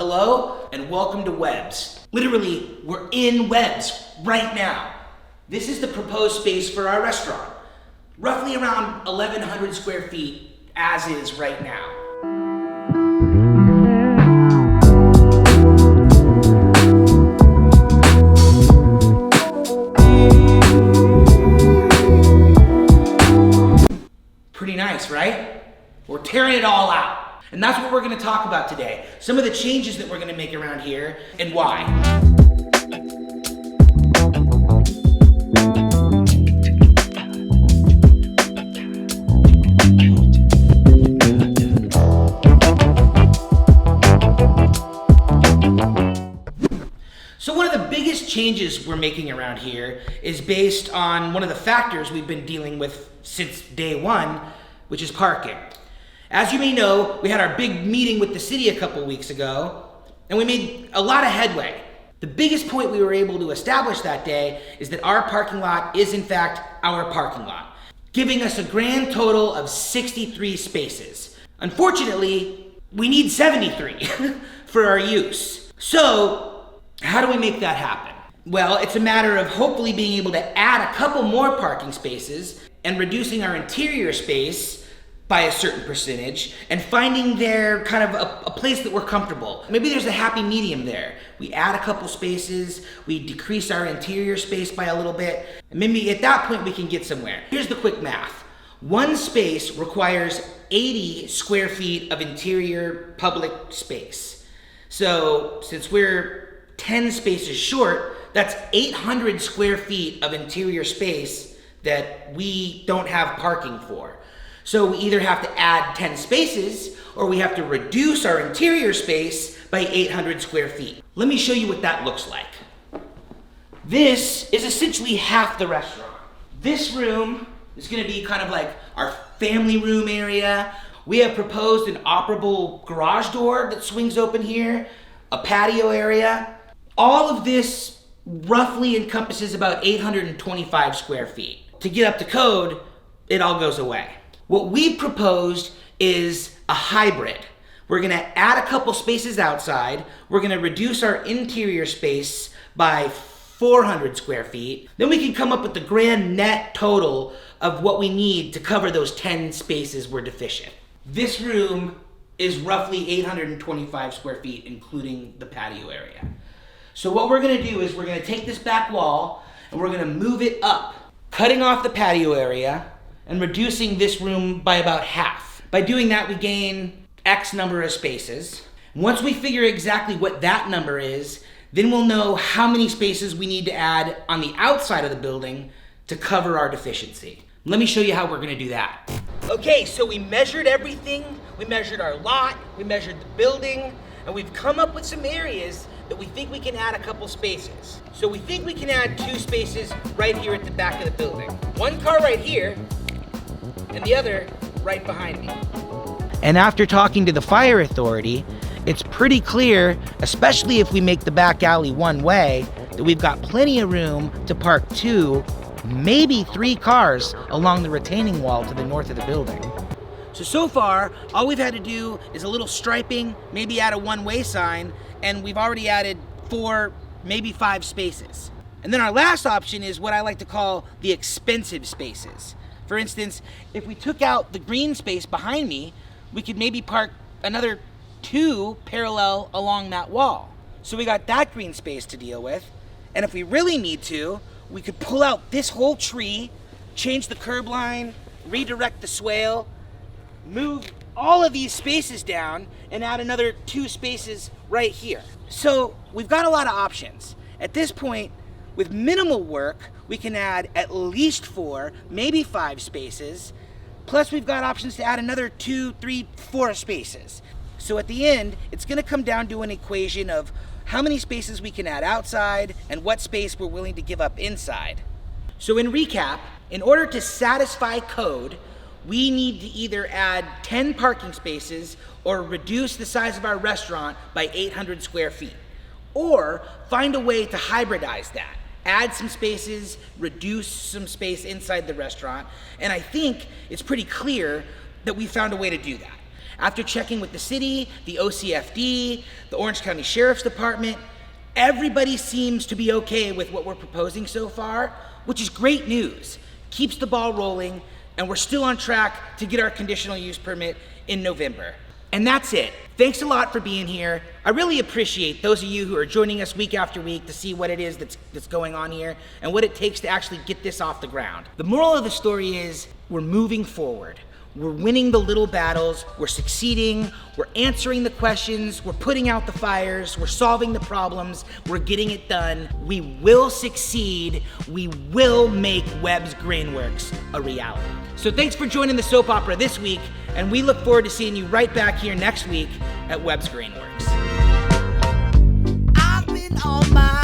Hello and welcome to Webb's. Literally, we're in Webb's right now. This is the proposed space for our restaurant. Roughly around 1,100 square feet as is right now. Pretty nice, right? We're tearing it all out. And that's what we're gonna talk about today. Some of the changes that we're gonna make around here and why. So one of the biggest changes we're making around here is based on one of the factors we've been dealing with since day one, which is parking. As you may know, we had our big meeting with the city a couple weeks ago, and we made a lot of headway. The biggest point we were able to establish that day is that our parking lot is in fact our parking lot, giving us a grand total of 63 spaces. Unfortunately, we need 73 for our use. So, how do we make that happen? Well, it's a matter of hopefully being able to add a couple more parking spaces and reducing our interior space by a certain percentage and finding there kind of a place that we're comfortable. Maybe there's a happy medium there. We add a couple spaces, we decrease our interior space by a little bit, and maybe at that point we can get somewhere. Here's the quick math. One space requires 80 square feet of interior public space. So since we're 10 spaces short, that's 800 square feet of interior space that we don't have parking for. So we either have to add 10 spaces or we have to reduce our interior space by 800 square feet. Let me show you what that looks like. This is essentially half the restaurant. This room is gonna be kind of like our family room area. We have proposed an operable garage door that swings open here, a patio area. All of this roughly encompasses about 825 square feet. To get up to code, it all goes away. What we've proposed is a hybrid. We're gonna add a couple spaces outside, we're gonna reduce our interior space by 400 square feet, then we can come up with the grand net total of what we need to cover those 10 spaces we're deficient. This room is roughly 825 square feet, including the patio area. So what we're gonna do is we're gonna take this back wall and we're gonna move it up, cutting off the patio area and reducing this room by about half. By doing that, we gain X number of spaces. Once we figure exactly what that number is, then we'll know how many spaces we need to add on the outside of the building to cover our deficiency. Let me show you how we're gonna do that. Okay, so we measured everything. We measured our lot, we measured the building, and we've come up with some areas that we think we can add a couple spaces. So we think we can add 2 spaces right here at the back of the building. One car right here, and the other right behind me. And after talking to the fire authority, it's pretty clear, especially if we make the back alley one way, that we've got plenty of room to park 2, maybe 3 cars along the retaining wall to the north of the building. So far, all we've had to do is a little striping, maybe add a one-way sign, and we've already added 4, maybe 5 spaces. And then our last option is what I like to call the expensive spaces. For instance, if we took out the green space behind me, we could maybe park another 2 parallel along that wall. So we got that green space to deal with. And if we really need to, we could pull out this whole tree, change the curb line, redirect the swale, move all of these spaces down, and add another 2 spaces right here. So we've got a lot of options. At this point, with minimal work, we can add at least 4, maybe 5 spaces. Plus we've got options to add another 2, 3, 4 spaces. So at the end, it's gonna come down to an equation of how many spaces we can add outside and what space we're willing to give up inside. So in recap, in order to satisfy code, we need to either add 10 parking spaces or reduce the size of our restaurant by 800 square feet. Or find a way to hybridize that. Add some spaces, reduce some space inside the restaurant, and I think it's pretty clear that we found a way to do that. After checking with the city, the OCFD, the Orange County Sheriff's Department, everybody seems to be okay with what we're proposing so far, which is great news. Keeps the ball rolling, and we're still on track to get our conditional use permit in November. And that's it. Thanks a lot for being here. I really appreciate those of you who are joining us week after week to see what it is that's going on here and what it takes to actually get this off the ground. The moral of the story is we're moving forward. We're winning the little battles, we're succeeding, we're answering the questions, we're putting out the fires, we're solving the problems, we're getting it done. We will succeed, we will make Webb's Grainworks a reality. So thanks for joining the soap opera this week, and we look forward to seeing you right back here next week at Webb's Grainworks. I've been on my